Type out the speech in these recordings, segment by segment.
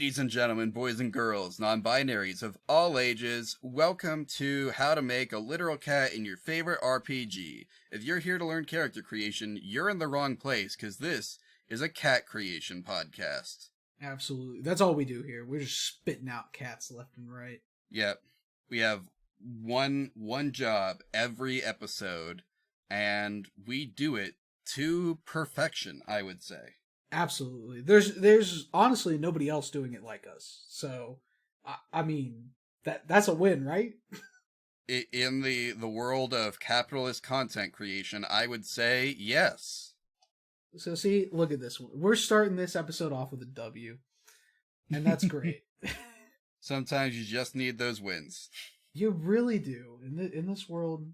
Ladies and gentlemen, boys and girls, non-binaries of all ages, welcome to How to Make a Literal Cat in Your Favorite RPG. If you're here to learn character creation, you're in the wrong place, because this is a cat creation podcast. Absolutely. That's all we do here. We're just spitting out cats left and right. Yep. We have one job every episode, and we do it to perfection, I would say. Absolutely. There's honestly nobody else doing it like us. So, I mean, that's a win, right? In the world of capitalist content creation, I would say yes. So see, look at this one. We're starting this episode off with a W, and that's great. Sometimes you just need those wins. You really do. In this world,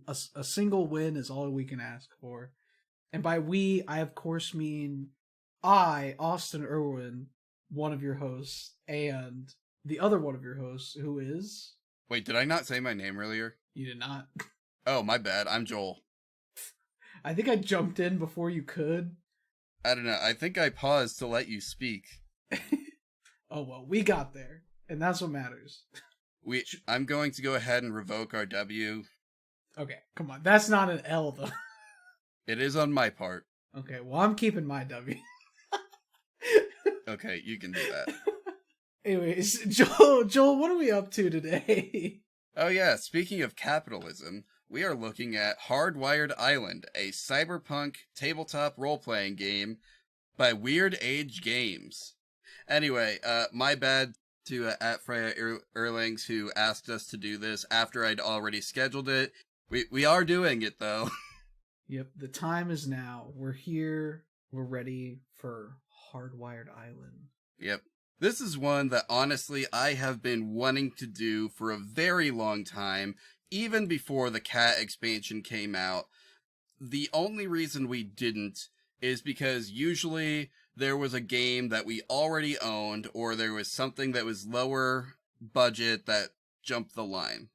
a single win is all we can ask for. And by we, I of course mean I, Austin Irwin, one of your hosts, and the other one of your hosts, who is... Wait, did I not say my name earlier? You did not. Oh, my bad. I'm Joel. I think I jumped in before you could. I don't know. I think I paused to let you speak. Oh, well, we got there, and that's what matters. I'm going to go ahead and revoke our W. Okay, come on. That's not an L, though. It is on my part. Okay, well, I'm keeping my W. Okay, you can do that. Anyways, Joel, what are we up to today? Oh yeah, speaking of capitalism, we are looking at Hardwired Island, a cyberpunk tabletop role-playing game by Weird Age Games. Anyway, my bad to at Freya Erlings, who asked us to do this after I'd already scheduled it. We are doing it, though. Yep, the time is now. We're here. We're ready for Hardwired Island. Yep. This is one that, honestly, I have been wanting to do for a very long time, even before the Cat expansion came out. The only reason we didn't is because usually there was a game that we already owned, or there was something that was lower budget that jumped the line.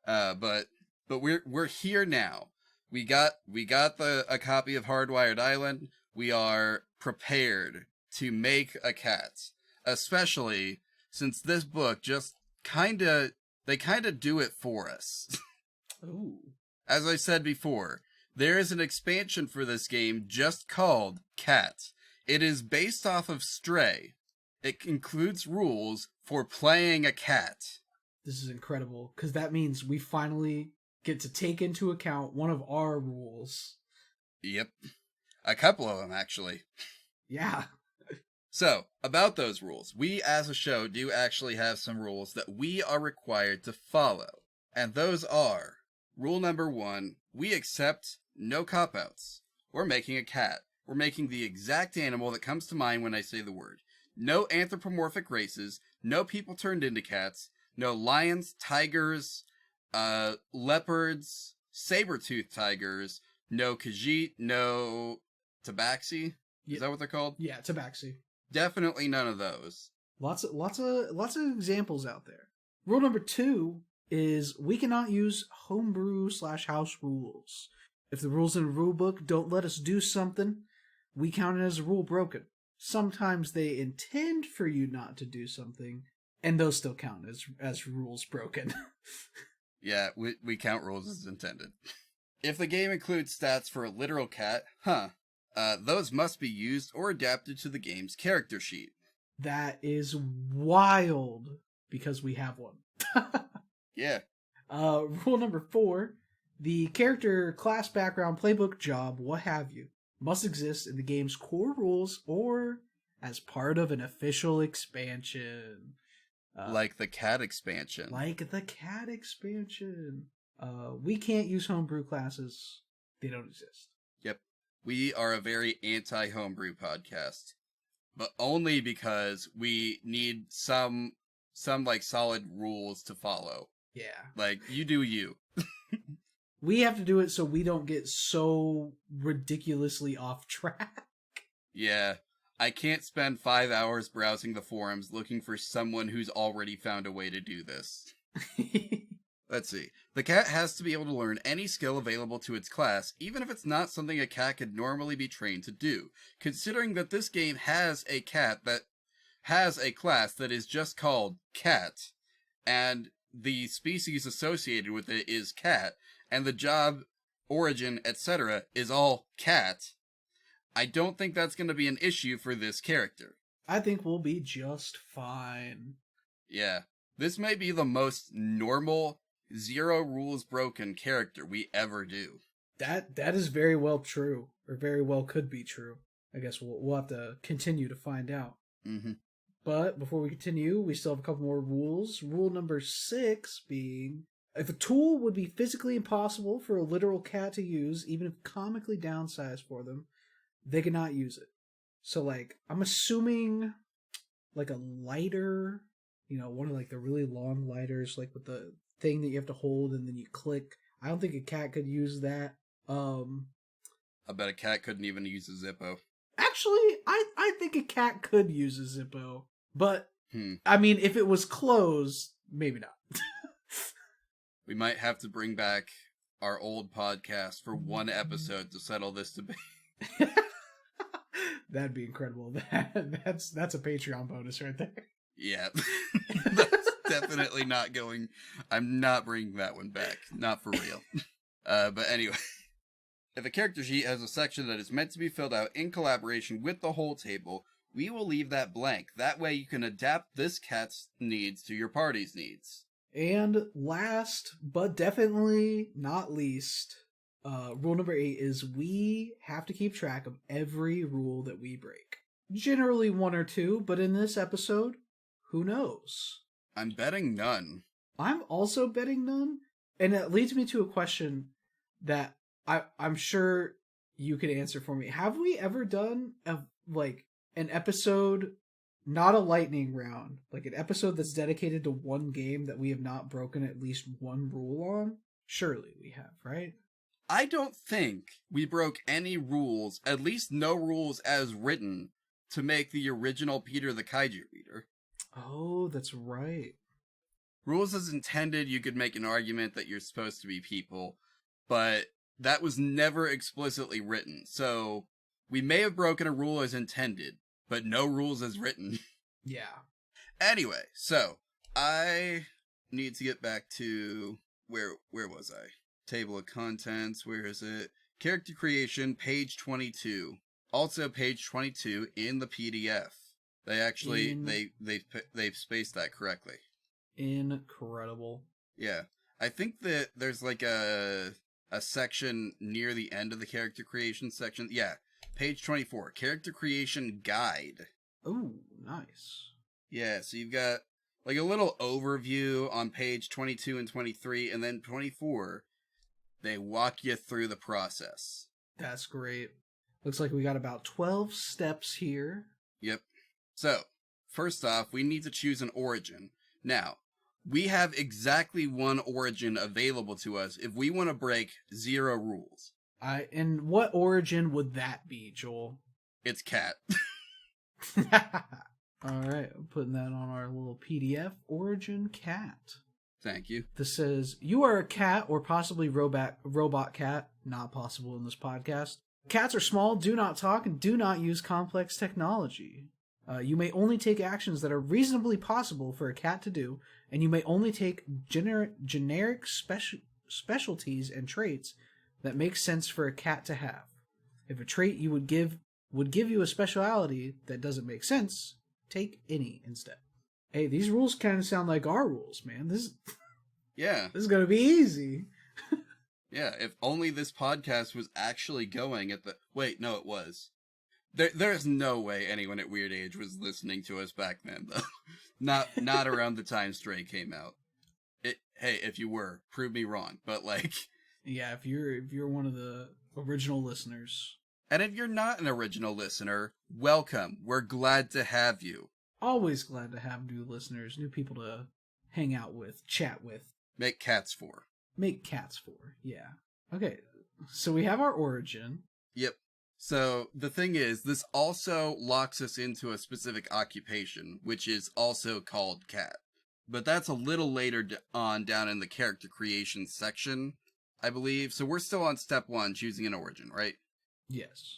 But we're here now. We got a copy of Hardwired Island. We are prepared to make a cat, especially since this book just they kind of do it for us. Ooh. As I said before, there is an expansion for this game just called Cat. It is based off of Stray. It includes rules for playing a cat. This is incredible, because that means we finally get to take into account one of our rules. Yep. A couple of them, actually. Yeah. So, about those rules, we as a show do actually have some rules that we are required to follow. And those are, rule number 1, we accept no cop-outs. We're making a cat. We're making the exact animal that comes to mind when I say the word. No anthropomorphic races, no people turned into cats, no lions, tigers, leopards, saber-toothed tigers, no Khajiit, no tabaxi. Is that what they're called? Yeah, tabaxi. Definitely none of those. Lots of examples out there. Rule number 2 is we cannot use homebrew/house rules. If the rules in a rule book don't let us do something, we count it as a rule broken. Sometimes they intend for you not to do something, and those still count as rules broken. Yeah, we count rules as intended. If the game includes stats for a literal cat, those must be used or adapted to the game's character sheet. That is wild, because we have one. Yeah. Rule number 4, the character, class, background, playbook, job, what have you, must exist in the game's core rules or as part of an official expansion. Like the cat expansion. We can't use homebrew classes. They don't exist. Yep. We are a very anti-homebrew podcast. But only because we need some like solid rules to follow. Yeah. Like, you do you. We have to do it so we don't get so ridiculously off track. Yeah. I can't spend 5 hours browsing the forums looking for someone who's already found a way to do this. Let's see. The cat has to be able to learn any skill available to its class, even if it's not something a cat could normally be trained to do. Considering that this game has a cat that has a class that is just called cat, and the species associated with it is cat, and the job, origin, etc. is all cat, I don't think that's going to be an issue for this character. I think we'll be just fine. Yeah. This may be the most normal, zero rules broken character we ever do. That is very well true, or very well could be true. I guess we'll have to continue to find out. Mm-hmm. But before we continue, we still have a couple more rules. Rule number 6 being, if a tool would be physically impossible for a literal cat to use, even if comically downsized for them, they cannot use it. So, like, I'm assuming, like, a lighter, one of, like, the really long lighters, like, with the thing that you have to hold and then you click. I don't think a cat could use that. I bet a cat couldn't even use a Zippo. Actually, I think a cat could use a Zippo. But, I mean, if it was closed, maybe not. We might have to bring back our old podcast for one episode to settle this debate. That'd be incredible. That's a Patreon bonus right there. Yeah. That's definitely not going... I'm not bringing that one back. Not for real. But anyway. If a character sheet has a section that is meant to be filled out in collaboration with the whole table, we will leave that blank. That way you can adapt this cat's needs to your party's needs. And last, but definitely not least, rule number 8 is we have to keep track of every rule that we break. Generally 1 or 2, but in this episode, who knows? I'm betting none. I'm also betting none, and that leads me to a question that I'm sure you could answer for me. Have we ever done an episode, not a lightning round, like an episode that's dedicated to one game that we have not broken at least one rule on? Surely we have, right? I don't think we broke any rules, at least no rules as written, to make the original Peter the Kaiju Reader. Oh, that's right. Rules as intended, you could make an argument that you're supposed to be people, but that was never explicitly written, so we may have broken a rule as intended, but no rules as written. Yeah. Anyway, so I need to get back to where was I? Table of contents, where is it? Character creation, page 22. Also page 22 in the PDF. They actually they've spaced that correctly. Incredible. Yeah. I think that there's like a section near the end of the character creation section. Yeah. Page 24, character creation guide. Oh, nice. Yeah, so you've got like a little overview on page 22 and 23, and then 24, they walk you through the process. That's great. Looks like we got about 12 steps here. Yep. So, first off, we need to choose an origin. Now, we have exactly one origin available to us if we want to break 0 rules. And what origin would that be, Joel? It's cat. Alright, I'm putting that on our little PDF. Origin cat. Thank you. This says, you are a cat or possibly robot cat. Not possible in this podcast. Cats are small, do not talk, and do not use complex technology. You may only take actions that are reasonably possible for a cat to do, and you may only take generic specialties and traits that make sense for a cat to have. If a trait you would give you a speciality that doesn't make sense, take any instead. Hey, these rules kind of sound like our rules, man. This is gonna be easy. Yeah, if only this podcast was actually going at the... Wait, no, it was. There's no way anyone at Weird Age was listening to us back then, though. Not around the time Stray came out. Hey, if you were, prove me wrong. But like... Yeah, if you're one of the original listeners. And if you're not an original listener, welcome. We're glad to have you. Always glad to have new listeners, new people to hang out with, chat with. Make cats for. Make cats for, yeah. Okay, so we have our origin. Yep. So the thing is, this also locks us into a specific occupation, which is also called cat. But that's a little later on down in the character creation section, I believe. So we're still on step 1, choosing an origin, right? Yes.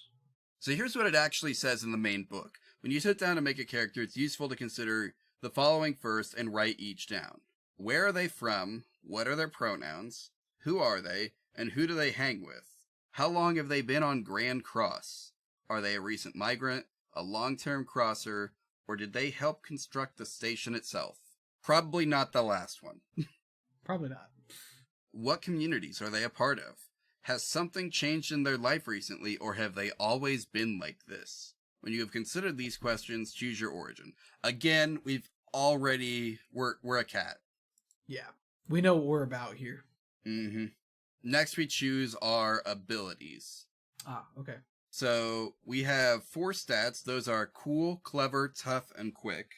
So here's what it actually says in the main book. When you sit down to make a character, it's useful to consider the following first and write each down. Where are they from? What are their pronouns? Who are they? And who do they hang with? How long have they been on Grand Cross? Are they a recent migrant, a long-term crosser, or did they help construct the station itself? Probably not the last one. Probably not. What communities are they a part of? Has something changed in their life recently, or have they always been like this? When you have considered these questions, choose your origin. Again, we're a cat. Yeah. We know what we're about here. Mm-hmm. Next, we choose our abilities. Ah, okay. So we have 4 stats. Those are cool, clever, tough, and quick.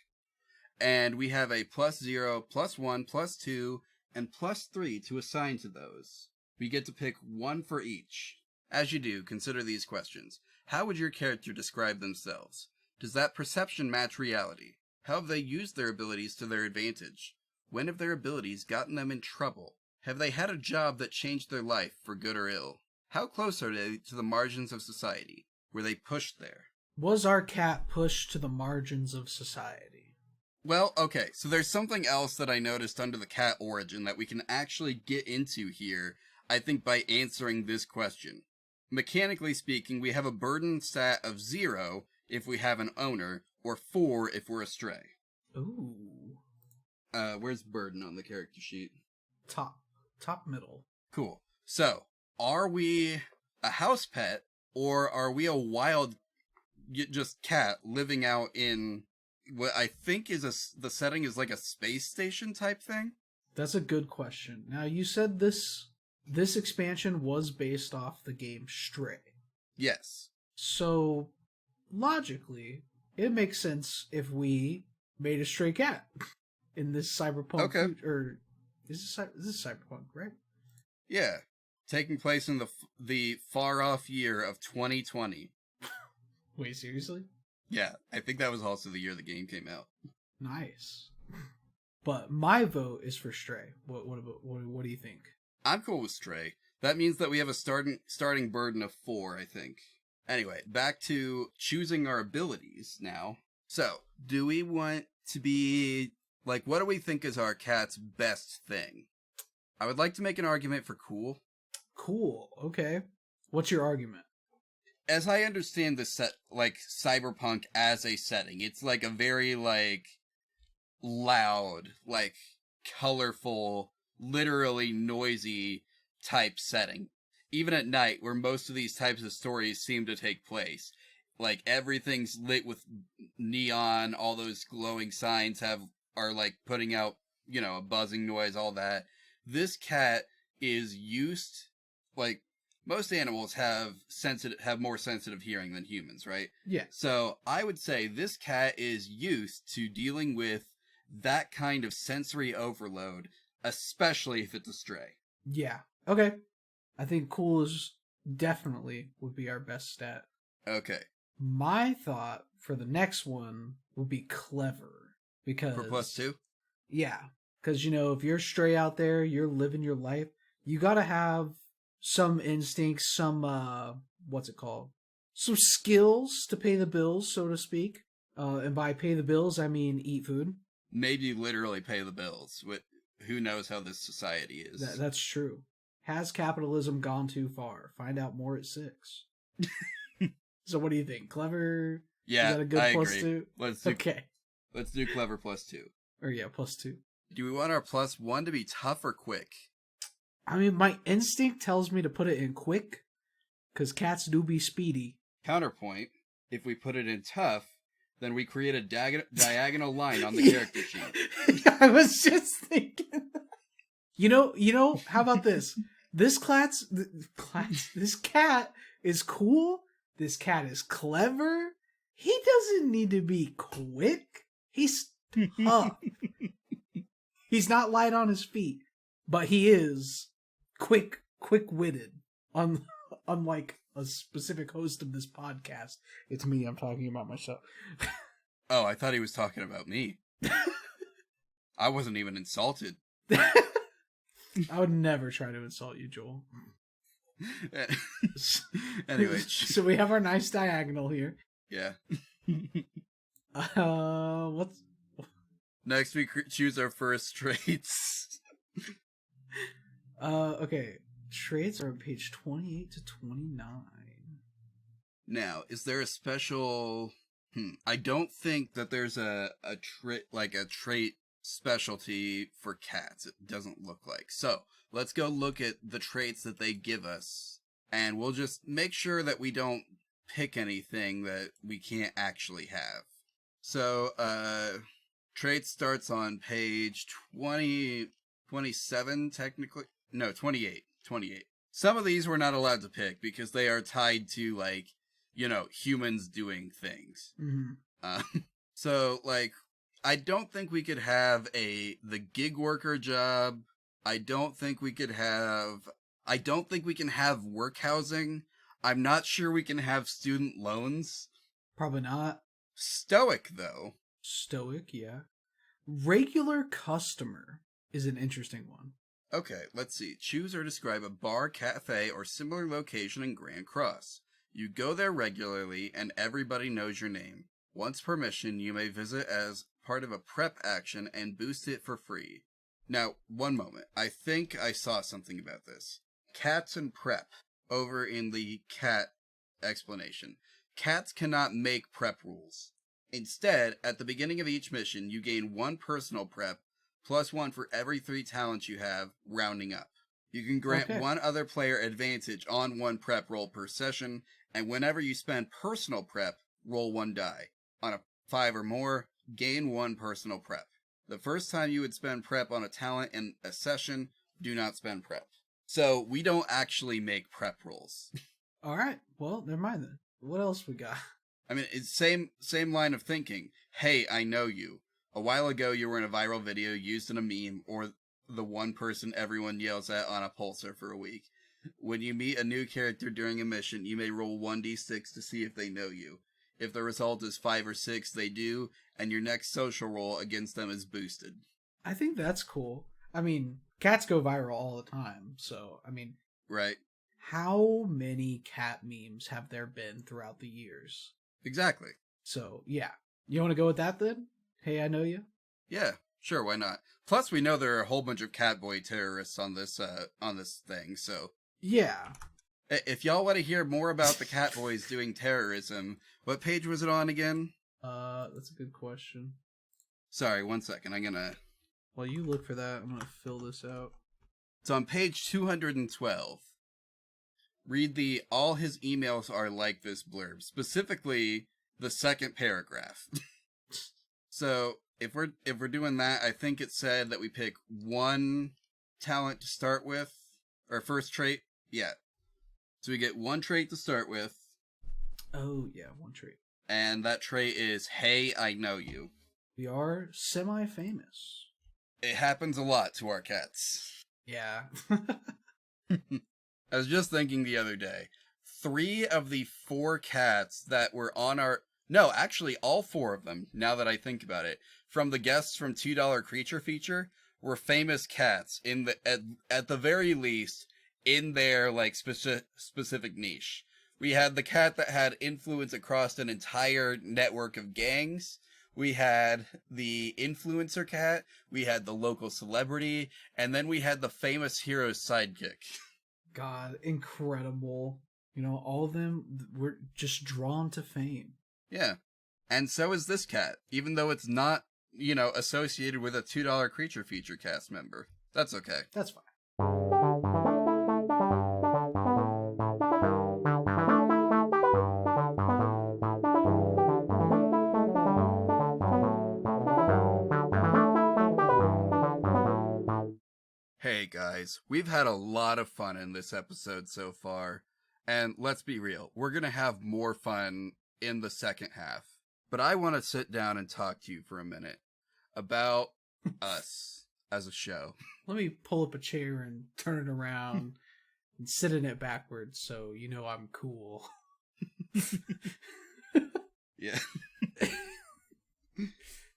And we have a +0, +1, +2, and +3 to assign to those. We get to pick 1 for each. As you do, consider these questions. How would your character describe themselves? Does that perception match reality? How have they used their abilities to their advantage? When have their abilities gotten them in trouble? Have they had a job that changed their life, for good or ill? How close are they to the margins of society? Were they pushed there? Was our cat pushed to the margins of society? Well, okay, so there's something else that I noticed under the cat origin that we can actually get into here, I think, by answering this question. Mechanically speaking, we have a burden stat of 0 if we have an owner, or 4 if we're a stray. Ooh. Where's burden on the character sheet? Top middle. Cool. So, are we a house pet, or are we a wild, just cat living out in what I think is the setting is like a space station type thing? That's a good question. Now, you said this expansion was based off the game Stray. Yes. So, logically, it makes sense if we made a stray cat in this cyberpunk. Okay. Or is this cyberpunk, right? Yeah. Taking place in the far-off year of 2020. Wait, seriously? Yeah, I think that was also the year the game came out. Nice. But my vote is for Stray. What do you think? I'm cool with Stray. That means that we have a starting burden of 4, I think. Anyway, back to choosing our abilities now. So, do we want to be, like, what do we think is our cat's best thing? I would like to make an argument for cool. Cool, okay. What's your argument? As I understand this set, like, cyberpunk as a setting, it's like a very, like, loud, like, colorful, literally noisy type setting. Even at night, where most of these types of stories seem to take place. Like, everything's lit with neon, all those glowing signs are like putting out, a buzzing noise, all that. This cat is used, like, most animals have more sensitive hearing than humans, right? Yeah. So I would say this cat is used to dealing with that kind of sensory overload, especially if it's a stray. Yeah. Okay. I think cool is definitely would be our best stat. Okay. My thought for the next one would be clever. Because For +2? Yeah. Because, if you're stray out there, you're living your life, you gotta have some instincts, some, what's it called? Some skills to pay the bills, so to speak. And by pay the bills, I mean eat food. Maybe literally pay the bills. Who knows how this society is. That's true. Has capitalism gone too far? Find out more at 6. So what do you think? Clever? Yeah, is that a good I +2? agree. Let's do clever +2. Or yeah, +2. Do we want our +1 to be tough or quick? I mean, my instinct tells me to put it in quick, because cats do be speedy. Counterpoint, if we put it in tough, then we create a diagonal line on the character sheet. I was just thinking. How about this? This cat is cool. This cat is clever. He doesn't need to be quick. He's tough. He's not light on his feet, but he is quick-witted. Unlike a specific host of this podcast. It's me, I'm talking about myself. Oh, I thought he was talking about me. I wasn't even insulted. I would never try to insult you, Joel. Anyway. So we have our nice diagonal here. Yeah. What's Next, we choose our first traits. okay. Traits are on page 28 to 29. Now, is there a special... I don't think that there's a trait specialty for cats. It doesn't look like. So, let's go look at the traits that they give us. And we'll just make sure that we don't pick anything that we can't actually have. So, traits starts on page 27, technically. No, 28. 28. Some of these we're not allowed to pick because they are tied to, like, humans doing things. Mm-hmm. So, like, I don't think we could have the gig worker job. I don't think we can have work housing. I'm not sure we can have student loans. Probably not. Stoic, though. Stoic, yeah. Regular customer is an interesting one. Okay, let's see. Choose or describe a bar, cafe, or similar location in Grand Cross. You go there regularly, and everybody knows your name. Once per mission, you may visit as part of a prep action and boost it for free. Now, one moment. I think I saw something about this. Cats and prep, over in the cat explanation. Cats cannot make prep rules. Instead, at the beginning of each mission, you gain 1 personal prep, plus 1 for every 3 talents you have, rounding up. You can grant 1 other player advantage on 1 prep roll per session, and whenever you spend personal prep, roll 1 die. On a 5 or more, gain 1 personal prep. The first time you would spend prep on a talent in a session, do not spend prep. So, we don't actually make prep rolls. Alright, well, never mind then. What else we got? I mean, it's same line of thinking. Hey, I know you. A while ago, you were in a viral video used in a meme, or the one person everyone yells at on a pulsar for a week. When you meet a new character during a mission, you may roll 1d6 to see if they know you. If the result is 5 or 6, they do, and your next social roll against them is boosted. I think that's cool. I mean, cats go viral all the time, so, I mean... Right. How many cat memes have there been throughout the years? Exactly. So, yeah. You want to go with that then? Hey, I know you? Yeah, sure, why not? Plus, we know there are a whole bunch of catboy terrorists on this thing, so... Yeah. If y'all want to hear more about the catboys doing terrorism, what page was it on again? That's a good question. Sorry, 1 second, I'm gonna... While you look for that, I'm gonna fill this out. It's on page 212. Read the "all his emails are like this" blurb, specifically the second paragraph. So if we're doing that, I think it said that we pick 1 talent to start with, or first trait. Yeah. So we get 1 trait to start with. Oh yeah, 1 trait. And that trait is, hey, I know you. We are semi-famous. It happens a lot to our cats. Yeah. I was just thinking the other day, 3 of the 4 cats that were on our... No, actually, all 4 of them, now that I think about it, from the guests from $2 Creature Feature, were famous cats, in the at the very least, in their, like, specific niche. We had the cat that had influence across an entire network of gangs. We had the influencer cat. We had the local celebrity. And then we had the famous hero's sidekick. God, incredible. You know, all of them were just drawn to fame. Yeah. And so is this cat, even though it's not, associated with a $2 Creature Feature cast member. That's okay. That's fine. Hey guys, we've had a lot of fun in this episode so far, and let's be real, we're gonna have more fun in the second half. But I want to sit down and talk to you for a minute about us as a show. Let me pull up a chair and turn it around and sit in it backwards so you know I'm cool. Yeah.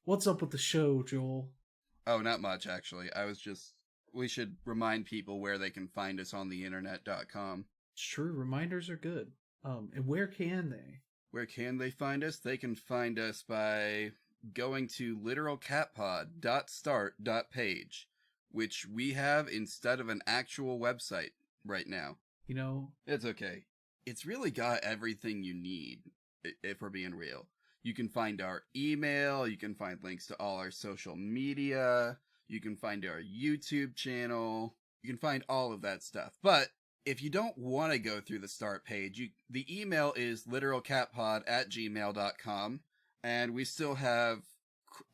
What's up with the show, Joel? Oh, not much, actually. We should remind people where they can find us on the internet.com. Sure, reminders are good. And where can they? Where can they find us? They can find us by going to literalcatpod.start.page, which we have instead of an actual website right now. You know, It's okay. It's really got everything you need, if we're being real. You can find our email, you can find links to all our social media, you can find our YouTube channel, you can find all of that stuff. But if you don't want to go through the start page, the email is literalcatpod@gmail.com, and we still have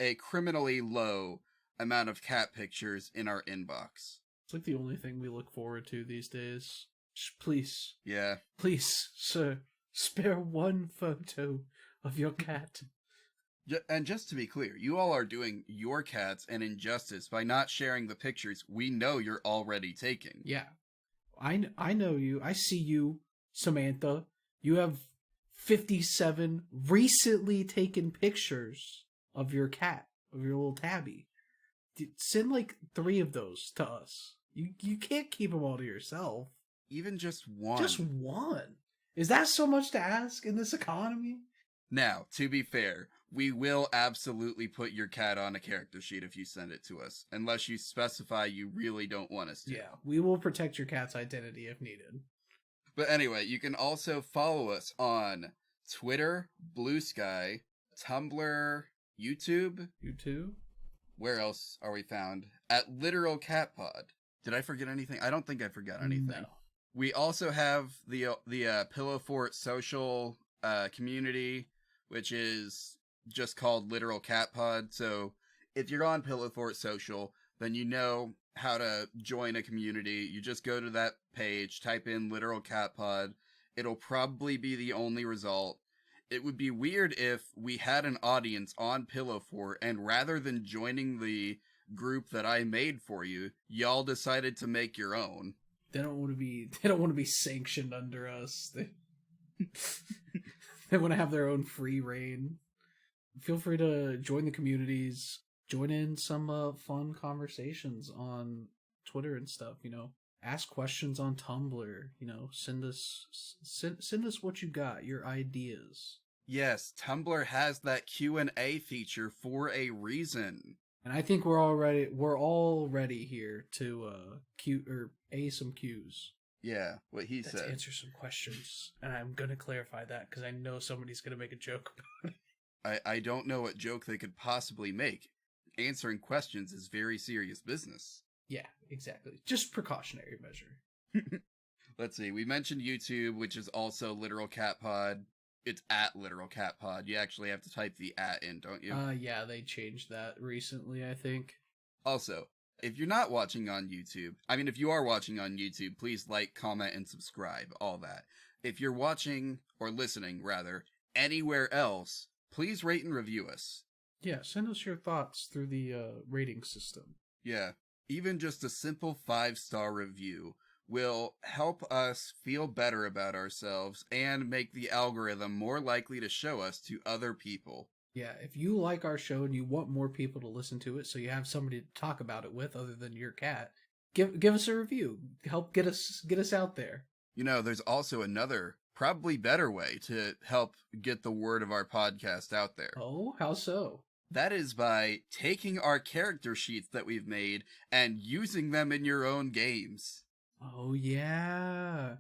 a criminally low amount of cat pictures in our inbox. it's like the only thing we look forward to these days. Just please, Yeah. please, sir, spare one photo of your cat. And just to be clear, you all are doing your cats an injustice by not sharing the pictures we know you're already taking. Yeah. I know you. I see you, Samantha. You have 57 recently taken pictures of your cat, of your little tabby. Send like 3 of those to us. You can't keep them all to yourself. Even just one. Just one. Is that so much to ask in this economy? Now, to be fair, we will absolutely put your cat on a character sheet if you send it to us, unless you specify you really don't want us to. Yeah, we will protect your cat's identity if needed. But anyway, you can also follow us on Twitter, Blue Sky, Tumblr, YouTube. YouTube? Where else are we found? At Literal Cat Pod. Did I forget anything? I don't think I forgot anything. No. We also have the Pillow Fort social community, which is just called Literal Cat Pod. So if you're on Pillow Fort Social, then you know how to join a community. You just go to that page, type in Literal Cat Pod. It'll probably be the only result. It would be weird if we had an audience on Pillow Fort, and rather than joining the group that I made for you, y'all decided to make your own. They don't want to be sanctioned under us. They want to have their own free reign. Feel free to join the communities, join in some fun conversations on Twitter and stuff, ask questions on Tumblr, send us what you got, your ideas. Yes, Tumblr has that Q&A feature for a reason. And I think we're all ready here to some Q's. Yeah, what he said. To answer some questions. And I'm going to clarify that because I know somebody's going to make a joke about it. I don't know what joke they could possibly make. Answering questions is very serious business. Yeah, exactly. Just precautionary measure. Let's see. We mentioned YouTube, which is also Literal Cat Pod. It's at Literal Cat Pod. You actually have to type the at in, don't you? Yeah, they changed that recently, I think. Also, if you're not watching on YouTube, if you are watching on YouTube, please like, comment, and subscribe, all that. If you're watching, or listening, rather, anywhere else, please rate and review us. Yeah, send us your thoughts through the rating system. Yeah, even just a simple 5-star review will help us feel better about ourselves and make the algorithm more likely to show us to other people. Yeah, if you like our show and you want more people to listen to it so you have somebody to talk about it with other than your cat, give us a review. Help get us out there. There's also another, probably better way to help get the word of our podcast out there. Oh, how so? That is by taking our character sheets that we've made and using them in your own games. Oh, yeah.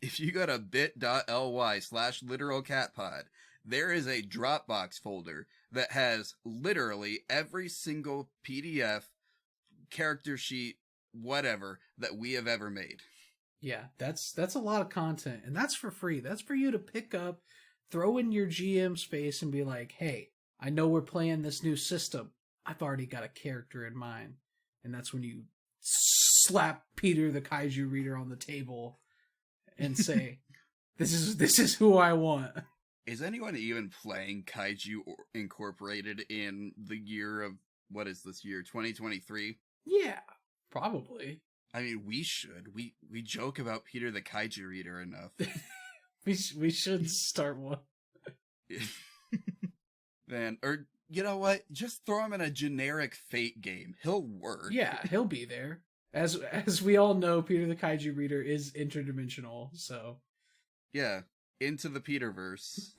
If you go to bit.ly/literalcatpod, there is a Dropbox folder that has literally every single PDF, character sheet, whatever, that we have ever made. Yeah, that's a lot of content, and that's for free. That's for you to pick up, throw in your GM's face, and be like, hey, I know we're playing this new system. I've already got a character in mind. And that's when you slap Peter the Kaiju Reader on the table and say, this is who I want. Is anyone even playing Kaiju Incorporated in the year of, what is this year, 2023? Yeah, probably. We should. We joke about Peter the Kaiju Reader enough. we should start one. Man, or you know what? Just throw him in a generic Fate game. He'll work. Yeah, he'll be there. As we all know, Peter the Kaiju Reader is interdimensional, so... Yeah, into the Peterverse.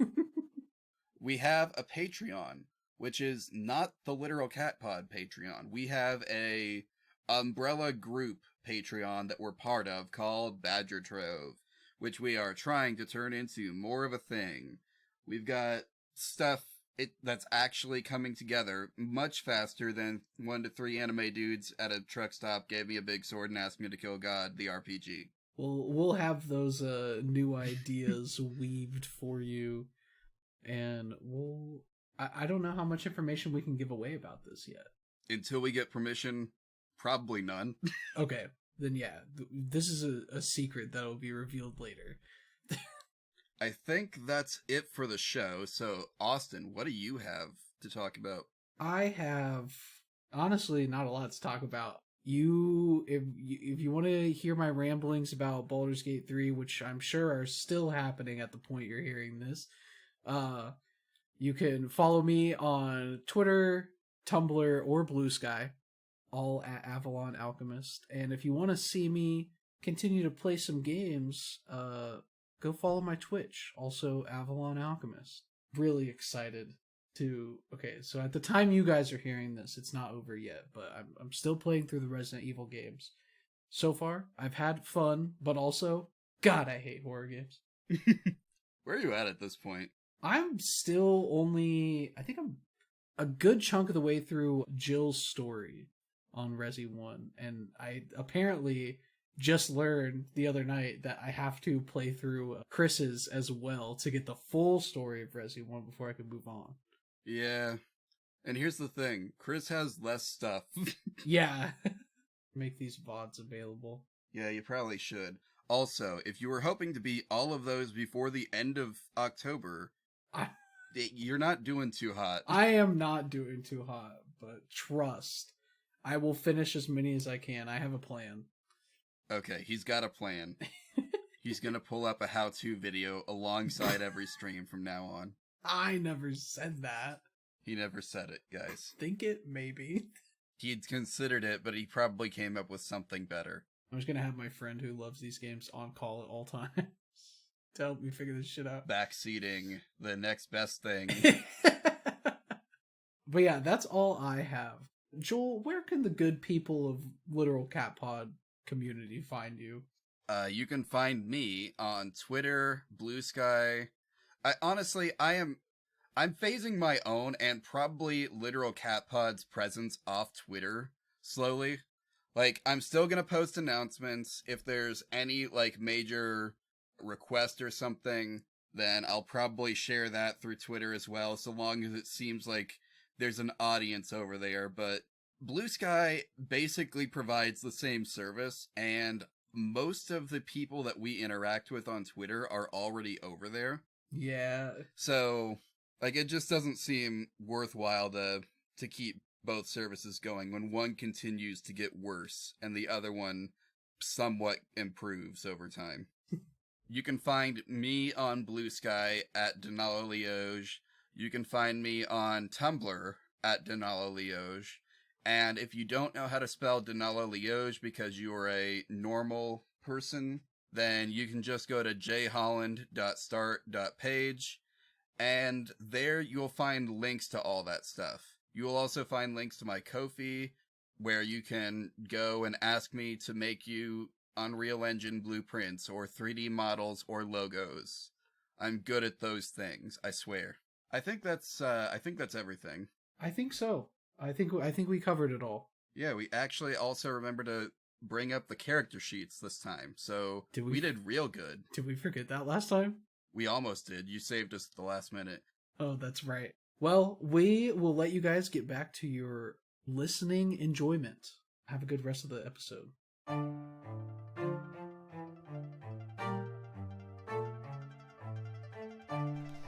we have a Patreon, which is not the Literal Cat Pod Patreon. We have a umbrella group Patreon that we're part of called Badger Trove, which we are trying to turn into more of a thing. We've got stuff that's actually coming together much faster than 1 to 3 anime dudes at a truck stop gave me a big sword and asked me to kill God, the RPG. We'll have those new ideas weaved for you, and I don't know how much information we can give away about this yet. Until we get permission, probably none. Okay, then yeah, this is a secret that will be revealed later. I think that's it for the show. So, Austin, what do you have to talk about? I have, honestly, not a lot to talk about. If you want to hear my ramblings about Baldur's Gate 3, which I'm sure are still happening at the point you're hearing this, you can follow me on Twitter, Tumblr, or Blue Sky, all at Avalon Alchemist. And if you want to see me continue to play some games, go follow my Twitch, also Avalon Alchemist. Really excited to... Okay, so at the time you guys are hearing this, it's not over yet, but I'm still playing through the Resident Evil games. So far, I've had fun, but also, God, I hate horror games. Where are you at this point? I'm still only... I think I'm a good chunk of the way through Jill's story on Resi 1, and I apparently just learned the other night that I have to play through Chris's as well to get the full story of Resi 1 before I can move on. Yeah. And here's the thing. Chris has less stuff. Yeah. Make these VODs available. Yeah, you probably should. Also, if you were hoping to beat all of those before the end of October, you're not doing too hot. I am not doing too hot, but trust. I will finish as many as I can. I have a plan. Okay, he's got a plan. He's gonna pull up a how-to video alongside every stream from now on. I never said that. He never said it, guys. Think it, maybe. He'd considered it, but he probably came up with something better. I'm just gonna have my friend who loves these games on call at all times to help me figure this shit out. Backseating, the next best thing. But yeah, that's all I have. Joel, where can the good people of Literal Cat Pod community find you? You can find me on Twitter, Blue Sky. I'm phasing my own and probably Literal Cat Pod's presence off Twitter slowly. Like, I'm still gonna post announcements. If there's any, like, major request or something, then I'll probably share that through Twitter as well, so long as it seems like there's an audience over there. But Blue Sky basically provides the same service, and most of the people that we interact with on Twitter are already over there. Yeah. So, like, it just doesn't seem worthwhile to keep both services going when one continues to get worse and the other one somewhat improves over time. You can find me on Blue Sky at Denala Lioge. You can find me on Tumblr at Denala Lioge. And if you don't know how to spell Denala Lioge because you are a normal person, then you can just go to jholland.start.page, and there you'll find links to all that stuff. You will also find links to my Ko-fi, where you can go and ask me to make you Unreal Engine blueprints or 3D models or logos. I'm good at those things, I swear. I think that's everything. I think so. I think we covered it all. Yeah, we actually also remember to bring up the character sheets this time, so we did real good. Did we forget that last time? We almost did. You saved us at the last minute. Oh, that's right. Well, we will let you guys get back to your listening enjoyment. Have a good rest of the episode.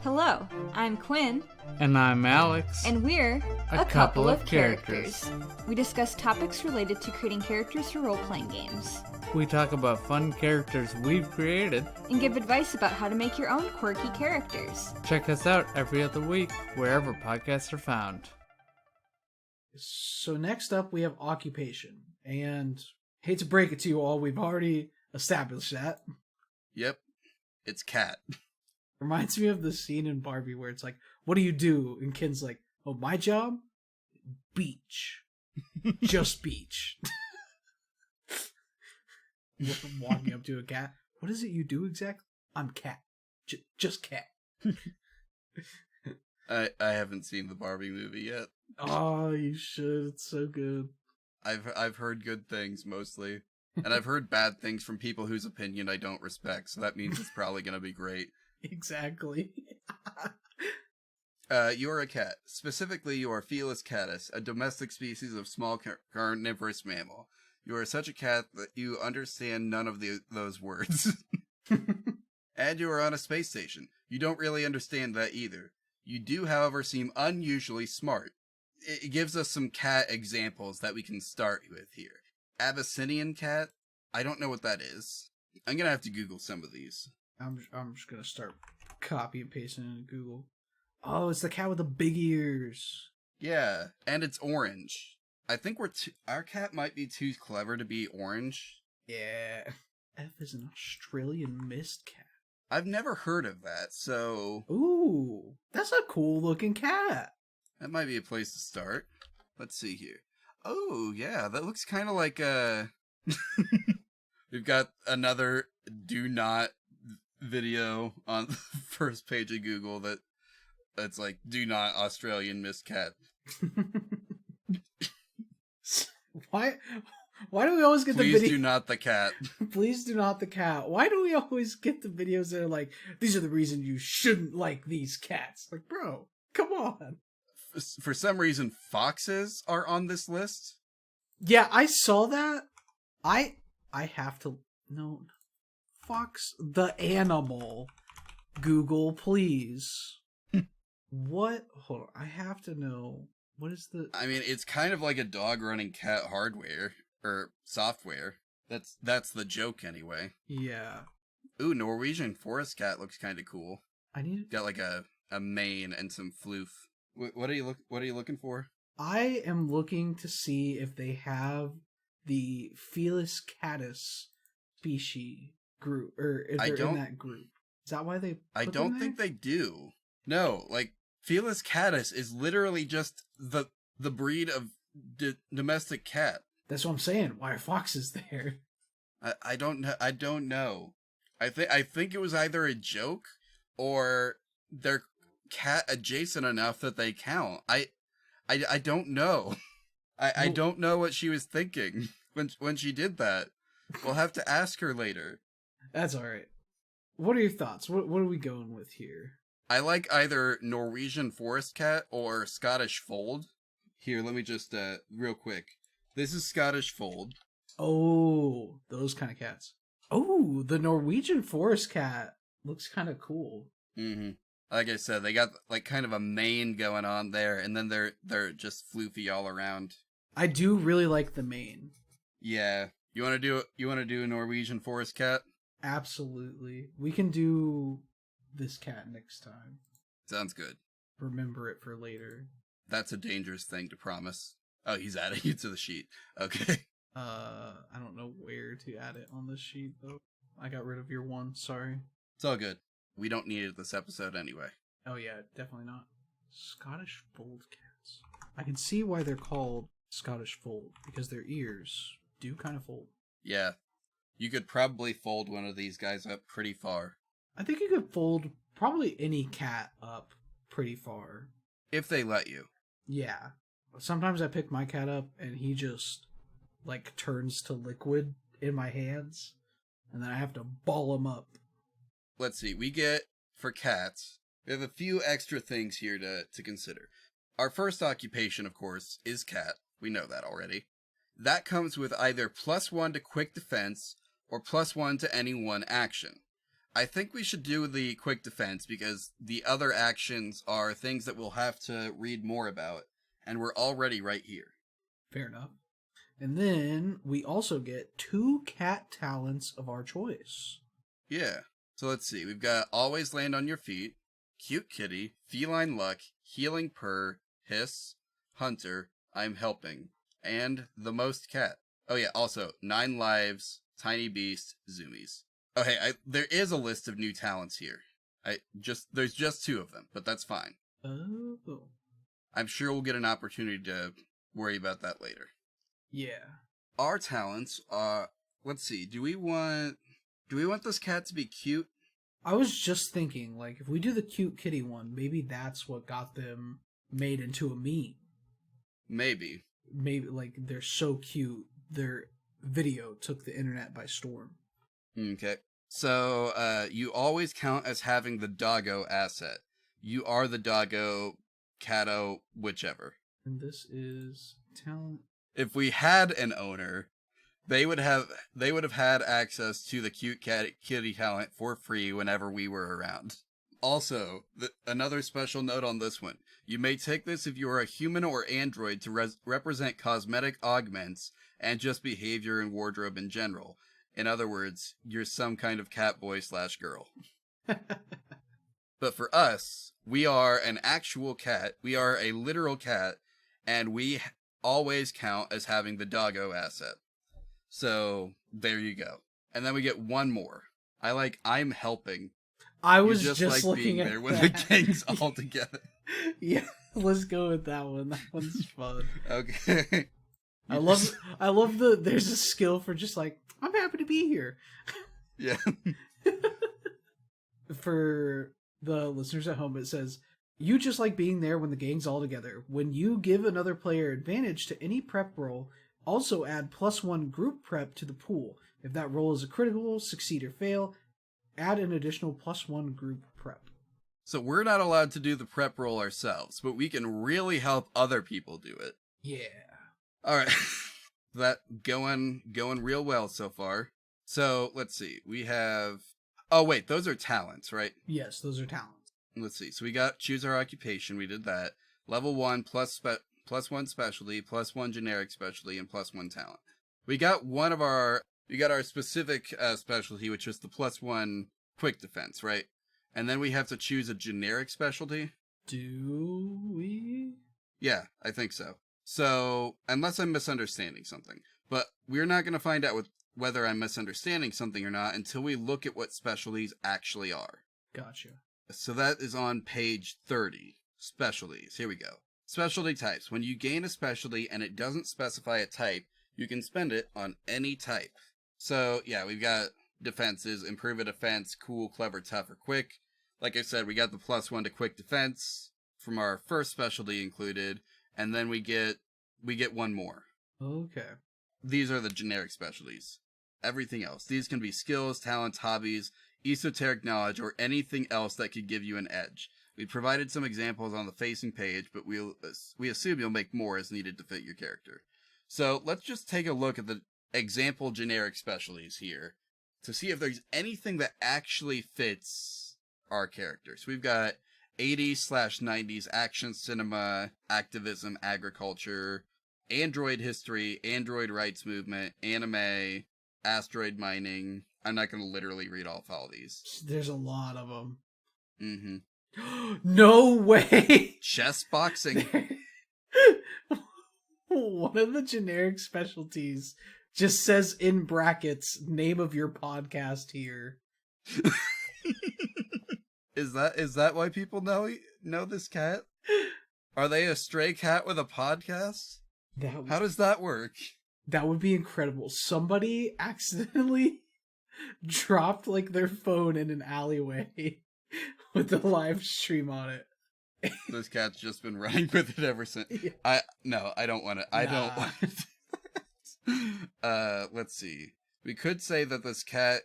Hello, I'm Quinn. And I'm Alex. And we're a couple of characters. We discuss topics related to creating characters for role-playing games. We talk about fun characters we've created. And give advice about how to make your own quirky characters. Check us out every other week, wherever podcasts are found. So next up, we have occupation. And hate to break it to you all, we've already established that. Yep, it's cat. Reminds me of the scene in Barbie where it's like, what do you do? And Ken's like, oh, my job? Beach. Just beach. Walking up to a cat. What is it you do exactly? I'm cat. Just cat. I haven't seen the Barbie movie yet. Oh, you should. It's so good. I've heard good things mostly, and I've heard bad things from people whose opinion I don't respect. So that means it's probably gonna be great. Exactly. You are a cat. Specifically, you are Felis catus, a domestic species of small carnivorous mammal. You are such a cat that you understand none of those words. And you are on a space station. You don't really understand that either. You do, however, seem unusually smart. It gives us some cat examples that we can start with here. Abyssinian cat? I don't know what that is. I'm gonna have to Google some of these. I'm just gonna start copy and pasting into Google. Oh, it's the cat with the big ears. Yeah, and it's orange. I think our cat might be too clever to be orange. Yeah. F is an Australian mist cat. I've never heard of that, so... Ooh, that's a cool looking cat. That might be a place to start. Let's see here. Oh, yeah, that looks kind of like We've got another do not video on the first page of Google that's like, do not Australian mist cat. Why do we always get the video? Please do not the cat. Please do not the cat. Why do we always get the videos that are like, these are the reasons you shouldn't like these cats? Like, bro, come on. For some reason, foxes are on this list. Yeah, I saw that. I have to... No. Fox the animal. Google, please. What? Hold on. I have to know. What is the... I mean, it's kind of like a dog running cat hardware. Or software. That's the joke anyway. Yeah. Ooh, Norwegian forest cat looks kind of cool. I need... Got like a mane and some floof. What are you looking for? I am looking to see if they have the Felis catus species group, or if they're in that group. Is that why they? I don't think they do. No, like Felis catus is literally just the breed of domestic cat. That's what I'm saying. Why are foxes there? I don't know. I don't know. I think it was either a joke or they're cat adjacent enough that they count. I don't know. I don't know what she was thinking when she did that. We'll have to ask her later. That's all right. What are your thoughts? What are we going with here? I like either Norwegian forest cat or Scottish fold. Here, let me just real quick. This is Scottish fold. Oh, those kind of cats. Oh, the Norwegian forest cat looks kind of cool. Mm-hmm. Like I said, they got like kind of a mane going on there, and then they're just floofy all around. I do really like the mane. Yeah. You want to do a Norwegian forest cat? Absolutely. We can do this cat next time. Sounds good. Remember it for later. That's a dangerous thing to promise. Oh, he's adding you to the sheet. Okay. I don't know where to add it on this sheet though. I got rid of your one, sorry. It's all good. We don't need it this episode anyway. Oh yeah, definitely not. Scottish fold cats. I can see why they're called Scottish fold, because their ears do kind of fold. Yeah. You could probably fold one of these guys up pretty far. I think you could fold probably any cat up pretty far. If they let you. Yeah. Sometimes I pick my cat up and he just, like, turns to liquid in my hands. And then I have to ball him up. Let's see. We get, for cats, we have a few extra things here to consider. Our first occupation, of course, is cat. We know that already. That comes with either +1 to quick defense or +1 to any one action. I think we should do the quick defense because the other actions are things that we'll have to read more about, and we're already right here. Fair enough. And then we also get 2 cat talents of our choice. Yeah. So let's see. We've got Always Land on Your Feet, Cute Kitty, Feline Luck, Healing Purr, Hiss, Hunter, I'm Helping, and The Most Cat. Oh yeah, also 9 Lives, Tiny Beast, Zoomies. Okay, there is a list of new talents here. There's just 2 of them, but that's fine. Oh. I'm sure we'll get an opportunity to worry about that later. Yeah. Our talents are, let's see, do we want this cat to be cute? I was just thinking, like, if we do the cute kitty one, maybe that's what got them made into a meme. Maybe. Maybe, like, they're so cute, their video took the internet by storm. Okay. So, you always count as having the doggo asset. You are the doggo, catto, whichever. And this is talent. If we had an owner, they would have had access to the cute kitty talent for free whenever we were around. Also, another special note on this one. You may take this if you are a human or android to represent cosmetic augments and just behavior and wardrobe in general. In other words, you're some kind of cat boy / girl. But for us, we are an actual cat. We are a literal cat, and we always count as having the doggo asset. So, there you go. And then we get one more. I'm helping. I was you just like looking being at there when that. the gang's all together. Yeah, let's go with that one. That one's fun. Okay. I love there's a skill for just like, I'm happy to be here. Yeah. For the listeners at home, it says, you just like being there when the gang's all together. When you give another player advantage to any prep roll, also add +1 group prep to the pool. If that roll is a critical, succeed or fail, add an additional +1 group prep. So we're not allowed to do the prep roll ourselves, but we can really help other people do it. Yeah. All right. That going real well so far. So, let's see. We have... Oh, wait. Those are talents, right? Yes, those are talents. Let's see. So we got choose our occupation. We did that. Level 1 +1 specialty, +1 generic specialty, and +1 talent. We got our specific specialty, which is the +1 quick defense, right? And then we have to choose a generic specialty. Do we? Yeah, I think so. So, unless I'm misunderstanding something. But we're not going to find out whether I'm misunderstanding something or not until we look at what specialties actually are. Gotcha. So that is on page 30. Specialties. Here we go. Specialty types. When you gain a specialty and it doesn't specify a type, you can spend it on any type. So, yeah, we've got defenses, improve a defense, cool, clever, tough, or quick. Like I said, we got the +1 to quick defense from our first specialty included, and then we get one more. Okay. These are the generic specialties. Everything else. These can be skills, talents, hobbies, esoteric knowledge, or anything else that could give you an edge. We provided some examples on the facing page, but we assume you'll make more as needed to fit your character. So let's just take a look at the example generic specialties here to see if there's anything that actually fits our character. So we've got 80s/90s action cinema, activism, agriculture, android history, android rights movement, anime, asteroid mining. I'm not going to literally read off all these. There's a lot of them. Mm-hmm. No way! Chess boxing. One of the generic specialties just says in brackets, name of your podcast here. Is that why people know this cat? Are they a stray cat with a podcast? How does that work? That would be incredible. Somebody accidentally dropped like their phone in an alleyway with the live stream on it. This cat's just been running with it ever since. Yeah. I don't want to. I don't want to. Let's see. We could say that this cat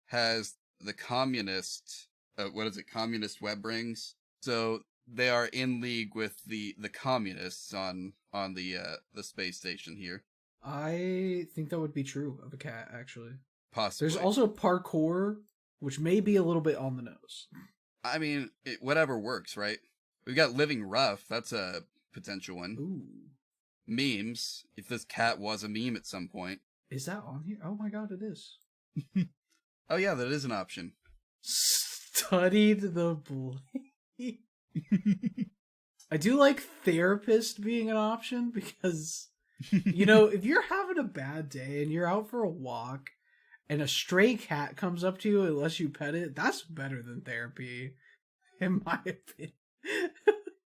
has the communist. What is it? Communist web rings. So they are in league with the communists on the space station here. I think that would be true of a cat, actually. Possibly. There's also parkour, which may be a little bit on the nose. I mean, whatever works, right? We've got living rough. That's a potential one. Ooh. Memes. If this cat was a meme at some point. Is that on here? Oh my god, it is. Oh yeah, that is an option. Studied the blade. I do like therapist being an option because, you know, if you're having a bad day and you're out for a walk and a stray cat comes up to you and lets you pet it, that's better than therapy, in my opinion.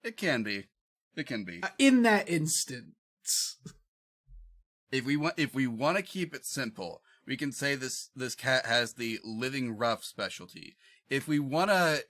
It can be. It can be. In that instance. If we want to keep it simple, we can say this cat has the living rough specialty. If we wanna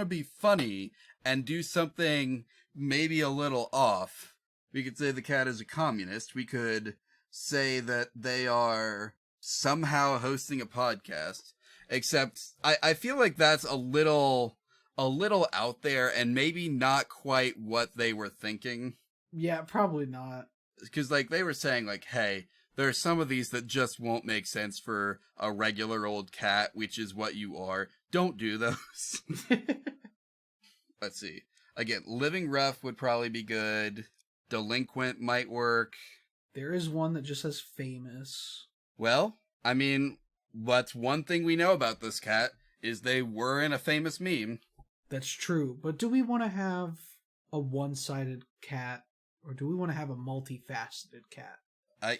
be funny and do something maybe a little off, we could say the cat is a communist. We could say that they are somehow hosting a podcast. Except I feel like that's a little out there and maybe not quite what they were thinking. Yeah, probably not. Because, like, they were saying, like, hey, there are some of these that just won't make sense for a regular old cat, which is what you are. Don't do those. Let's see. Again, living rough would probably be good. Delinquent might work. There is one that just says famous. Well, I mean, what's one thing we know about this cat is they were in a famous meme. That's true. But do we want to have a one-sided cat? Or do we want to have a multifaceted cat? I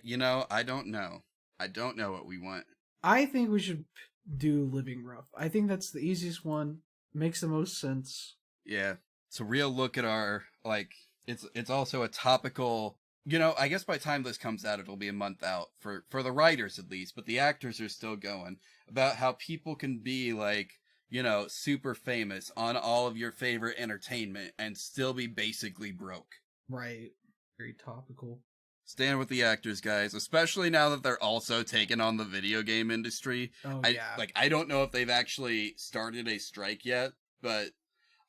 don't know. I don't know what we want. I think we should do living rough. I think that's the easiest one. Makes the most sense. Yeah. It's a real look at our, like, it's also a topical, I guess by the time this comes out, it'll be a month out for the writers at least, but the actors are still going, about how people can be like, super famous on all of your favorite entertainment and still be basically broke. Right. Very topical. Stand with the actors, guys, especially now that they're also taking on the video game industry. Oh, yeah. I don't know if they've actually started a strike yet, but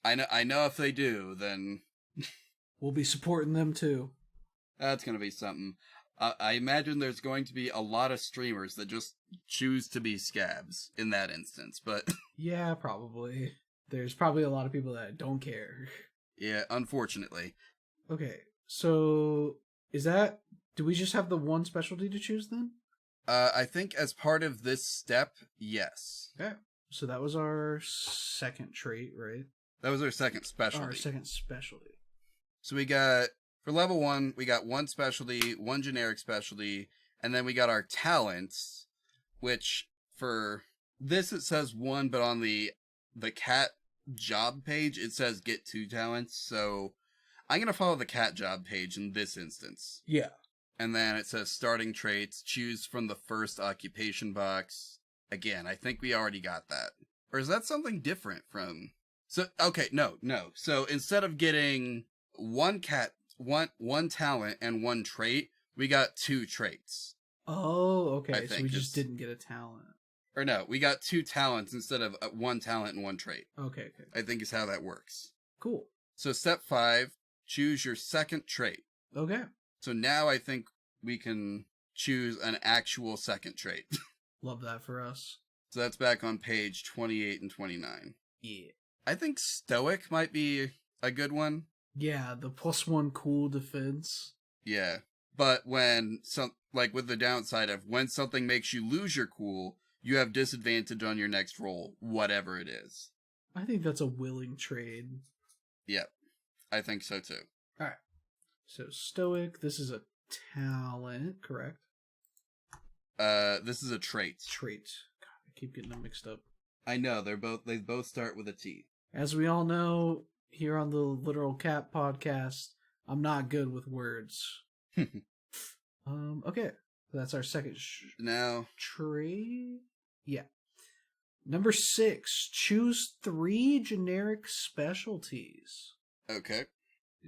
I know if they do, then we'll be supporting them too. That's going to be something. I imagine there's going to be a lot of streamers that just choose to be scabs in that instance, but yeah, probably. There's probably a lot of people that don't care. Yeah, unfortunately. Okay, so do we just have the one specialty to choose then? I think as part of this step, yes. Okay, so that was our second trait, right? That was our second specialty. Our second specialty. So we got, for level 1, we got one specialty, one generic specialty, and then we got our talents, which for this it says 1, but on the cat job page it says get 2 talents, so I'm going to follow the cat job page in this instance. Yeah. And then it says starting traits, choose from the first occupation box. Again, I think we already got that. Or is that something different from... So, okay, no. So instead of getting one talent and one trait, we got 2 traits. Oh, okay. So we just didn't get a talent. Or no, we got 2 talents instead of 1 talent and 1 trait. Okay. I think is how that works. Cool. So step 5, choose your second trait. Okay. So now I think we can choose an actual second trait. Love that for us. So that's back on page 28 and 29. Yeah. I think stoic might be a good one. Yeah, the +1 cool defense. Yeah. But when with the downside of when something makes you lose your cool, you have disadvantage on your next roll, whatever it is. I think that's a willing trade. Yep. I think so too. Alright. So stoic, this is a talent, correct? This is a trait. Trait. God, I keep getting them mixed up. I know, they both start with a T. As we all know, here on the Literal Cat podcast, I'm not good with words. Okay. That's our second now trait. Yeah. Number 6, choose 3 generic specialties. Okay.